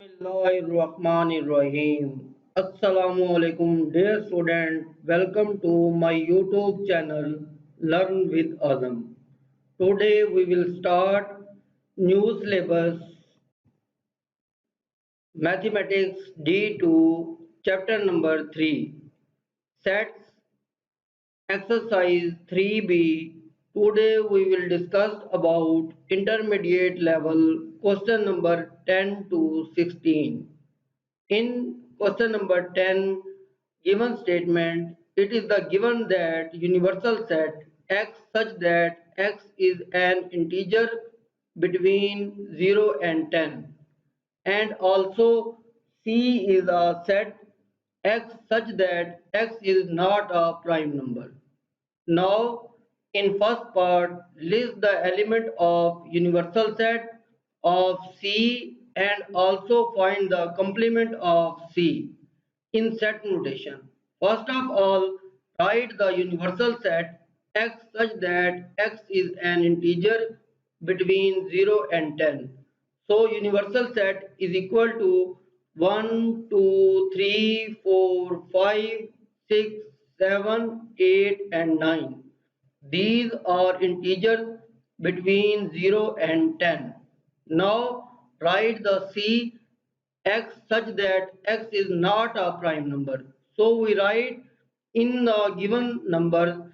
Bismillahirrahmanirrahim. Assalamu Alaikum, dear student. Welcome to my YouTube channel Learn with Azam. Today we will start new syllabus Mathematics D2 chapter number 3 Sets exercise 3B. Today we will discuss about intermediate level question number 10 to 16. In question number 10, given statement, it is the given that universal set x such that x is an integer between 0 and 10, and also C is a set x such that x is not a prime number. Now, in first part, list the element of universal set of C and also find the complement of C in set notation. First of all, write the universal set x such that x is an integer between 0 and 10. So universal set is equal to 1, 2, 3, 4, 5, 6, 7, 8 and 9. These are integers between 0 and 10. Now write the C x such that x is not a prime number. So we write in the given number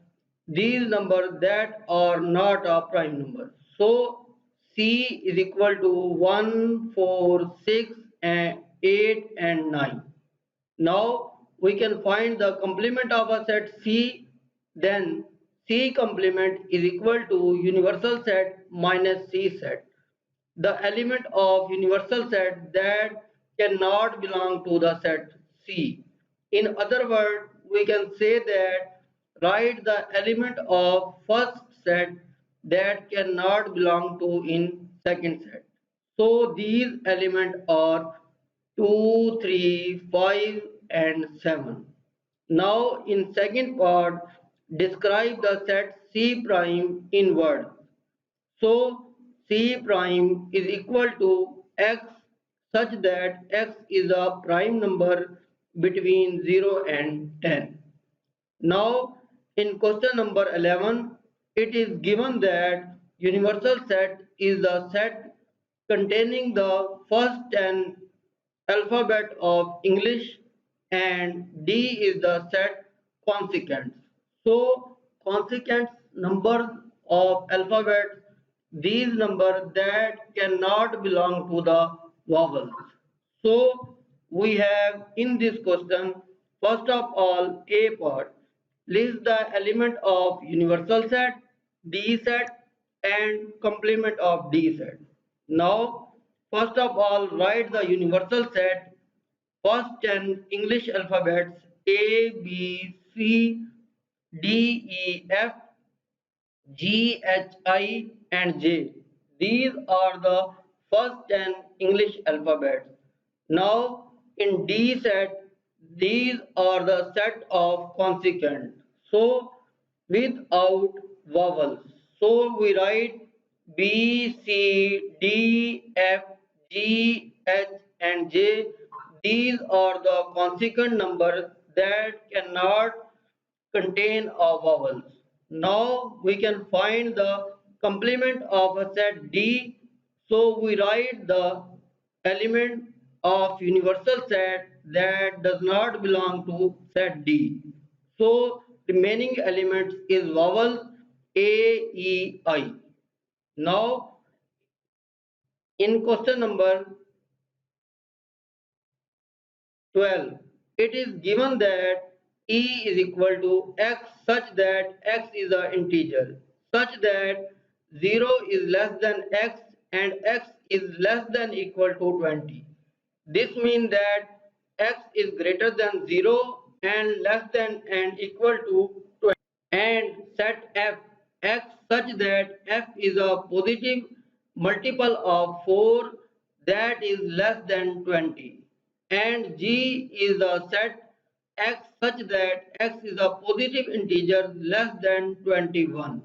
these numbers that are not a prime number. So C is equal to 1, 4, 6, and 8 and 9. Now we can find the complement of a set C, then C complement is equal to universal set minus C set, the element of universal set that cannot belong to the set C. In other words, we can say that write the element of first set that cannot belong to in second set. So these elements are 2, 3, 5 and 7. Now in second part, describe the set C prime in words. So C prime is equal to x such that x is a prime number between 0 and 10. Now in question number 11, it is given that universal set is the set containing the first 10 alphabet of English and D is the set consequence. So consequence numbers of alphabets, these numbers that cannot belong to the vowels. So we have in this question, first of all, A part, list the element of universal set, D set and complement of D set. Now, first of all, write the universal set, first 10 English alphabets A, B, C, D, E, F, G, H, I and J. These are the first 10 English alphabets. Now in D set, these are the set of consequent. So without vowels. So we write B, C, D, F, G, H and J. These are the consequent numbers that cannot contain a vowels. Now we can find the complement of a set D. So we write the element of universal set that does not belong to set D. So remaining elements is vowel A, E, I. Now in question number 12, it is given that E is equal to x such that x is an integer, such that 0 is less than x and x is less than equal to 20. This means that x is greater than 0 and less than and equal to 20. And set f x such that f is a positive multiple of 4 that is less than 20, and G is a set x such that x is a positive integer less than 21.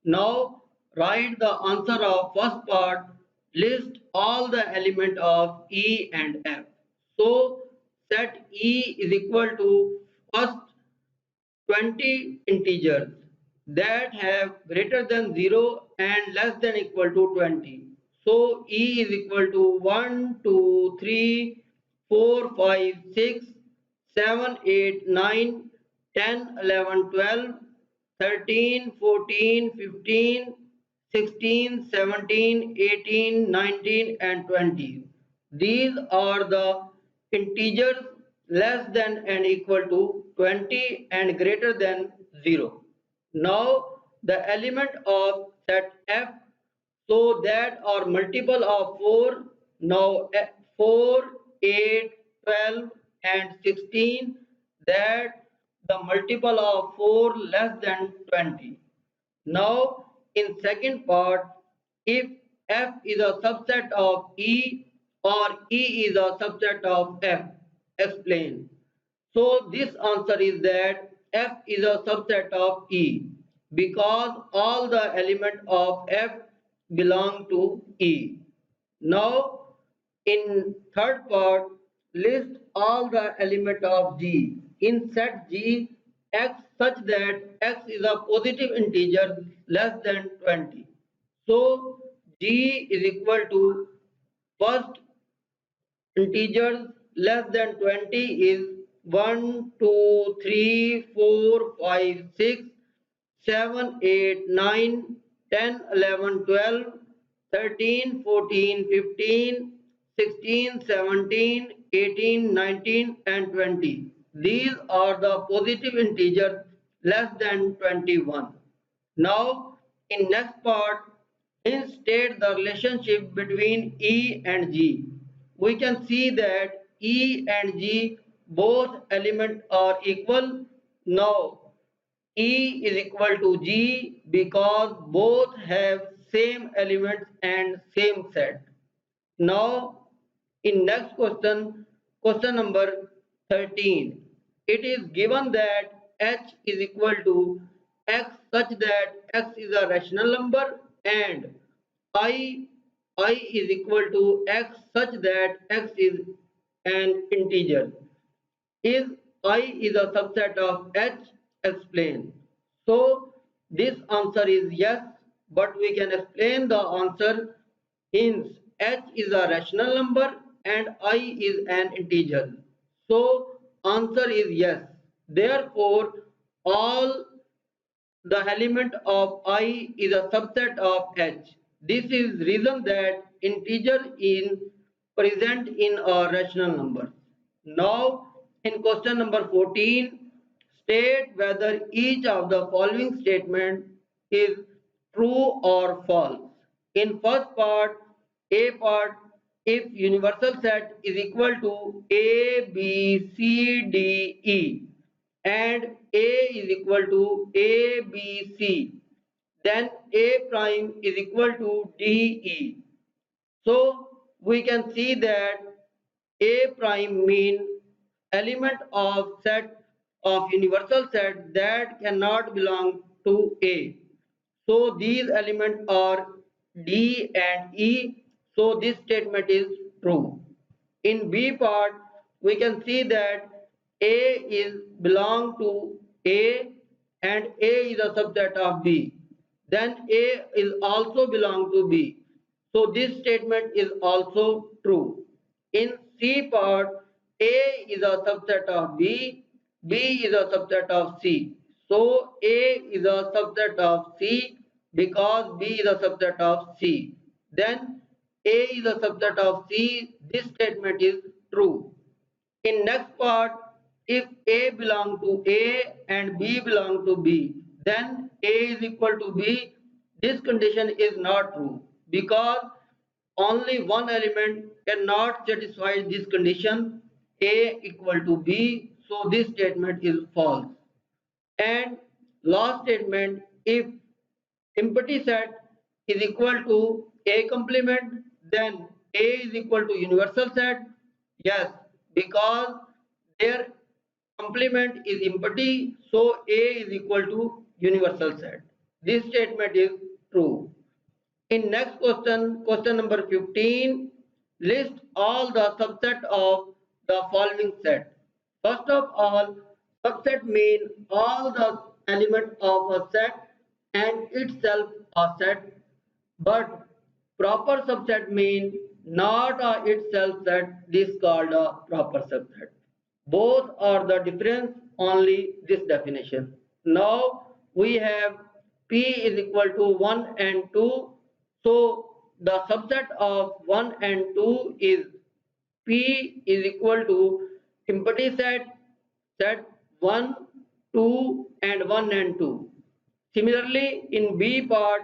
Now write the answer of first part list all the element of E and F. So set E is equal to first 20 integers that have greater than 0 and less than equal to 20. So E is equal to 1, 2, 3, 4, 5, 6, 7, 8, 9, 10, 11, 12, 13, 14, 15, 16, 17, 18, 19 and 20. These are the integers less than and equal to 20 and greater than 0. Now the element of set F, so that are multiple of 4. Now 4, 8, 12 and 16, that the multiple of 4 less than 20. Now, in second part, if F is a subset of E or E is a subset of F, explain. So this answer is that F is a subset of E because all the elements of F belong to E. Now, in third part, list all the elements of G. In set G, x such that x is a positive integer less than 20. So G is equal to first integers less than 20 is 1, 2, 3, 4, 5, 6, 7, 8, 9, 10, 11, 12, 13, 14, 15, 16, 17, 18, 19 and 20. These are the positive integers less than 21. Now, in next part, state the relationship between E and G. We can see that E and G both elements are equal. Now, E is equal to G because both have same elements and same set. Now, in next question, question number 13, it is given that h is equal to x such that x is a rational number and I, I is equal to x such that x is an integer. Is I is a subset of H? Explain. So this answer is yes, but we can explain the answer. Hence, H is a rational number and I is an integer. So answer is yes. Therefore, all the element of I is a subset of H. This is reason that integer is present in a rational number. Now, in question number 14, state whether each of the following statement is true or false. In first part, A part, if universal set is equal to A, B, C, D, E and A is equal to A, B, C, then A prime is equal to D, E. So we can see that A prime mean element of set of universal set that cannot belong to A. So these elements are D and E. So this statement is true. In B part, we can see that A is belong to A and A is a subset of B. Then A is also belong to B. So this statement is also true. In C part, A is a subset of B, B is a subset of C. So A is a subset of C because B is a subset of C. Then A is a subset of C. This statement is true. In next part, if A belong to A and B belong to B, then A is equal to B. This condition is not true because only one element cannot satisfy this condition, A equal to B. So this statement is false. And last statement, if empty set is equal to A complement, then A is equal to universal set. Yes, because their complement is empty, so A is equal to universal set. This statement is true. In next question, question number 15, list all the subset of the following set. First of all, subset mean all the element of a set and itself a set, but proper subset mean not a itself set. This called a proper subset. Both are the difference, only this definition. Now we have P is equal to 1 and 2. So the subset of 1 and 2 is P is equal to empty set 1, 2 and 1 and 2. Similarly, in B part,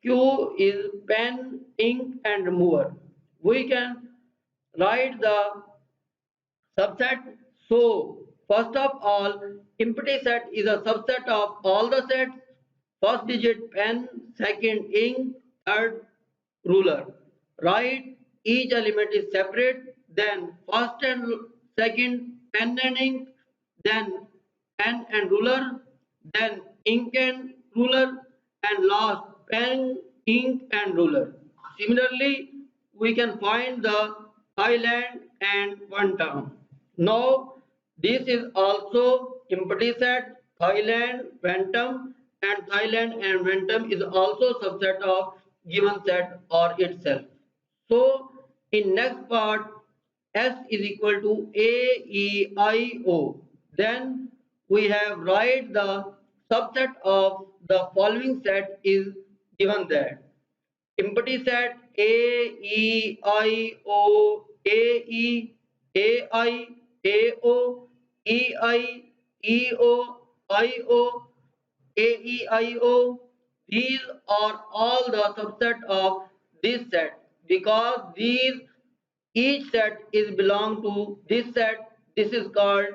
Q is pen, ink and remover. We can write the subset. So, first of all, empty set is a subset of all the sets. First digit pen, second ink, third ruler. Write each element is separate, then first and second pen and ink, then pen and ruler, then ink and ruler, and last pen, ink and ruler. Similarly, we can find the Thailand and one term. Now, this is also empty set, Thailand, Phantom, and Thailand and Phantom is also subset of given set or itself. So, in next part, S is equal to A, E, I, O. Then we have write the subset of the following set is given there. Empty set A, E, I, O, A, E, A, I, A, O, E, I, E, O, I, O, A, E, I, O. These are all the subset of this set because these each set is belong to this set. This is called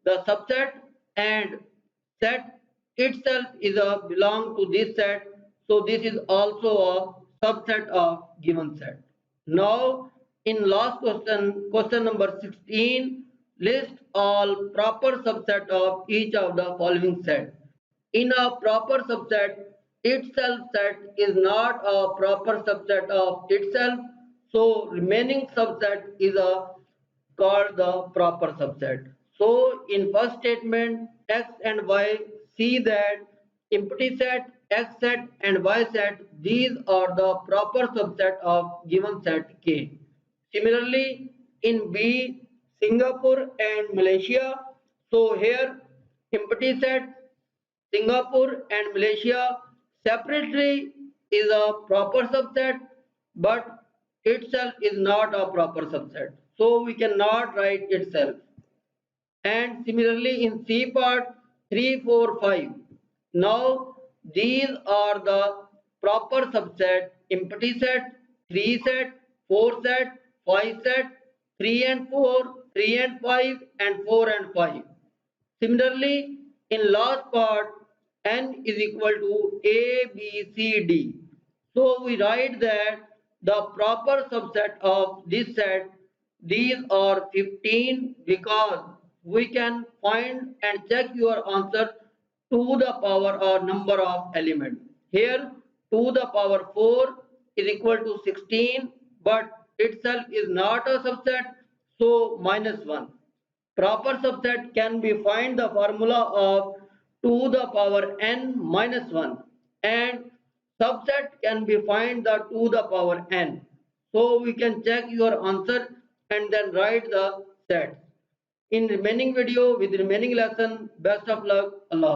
the subset and set itself is a belong to this set. So this is also a subset of given set. Now in last question, question number 16, list all proper subset of each of the following set. In a proper subset, itself set is not a proper subset of itself. So remaining subset is a called the proper subset. So in first statement, x and y, see that empty set, x set and y set, these are the proper subset of given set K. Similarly, in B, Singapore and Malaysia, so here empty set Singapore and Malaysia separately is a proper subset, but itself is not a proper subset. So we cannot write itself. And similarly in C part 3, 4, 5. Now these are the proper subset, empty set, 3 set, 4 set, 5 set, 3 and 4, 3 and 5 and 4 and 5. Similarly, in last part, n is equal to A, B, C, D. So we write that the proper subset of this set, these are 15 because we can find and check your answer to the power or number of element. Here, to the power 4 is equal to 16, but itself is not a subset, so minus 1. Proper subset can be find the formula of 2 the power n minus 1 and subset can be find the 2 the power n. So we can check your answer and then write the sets. In remaining video with remaining lesson, best of luck. Allah.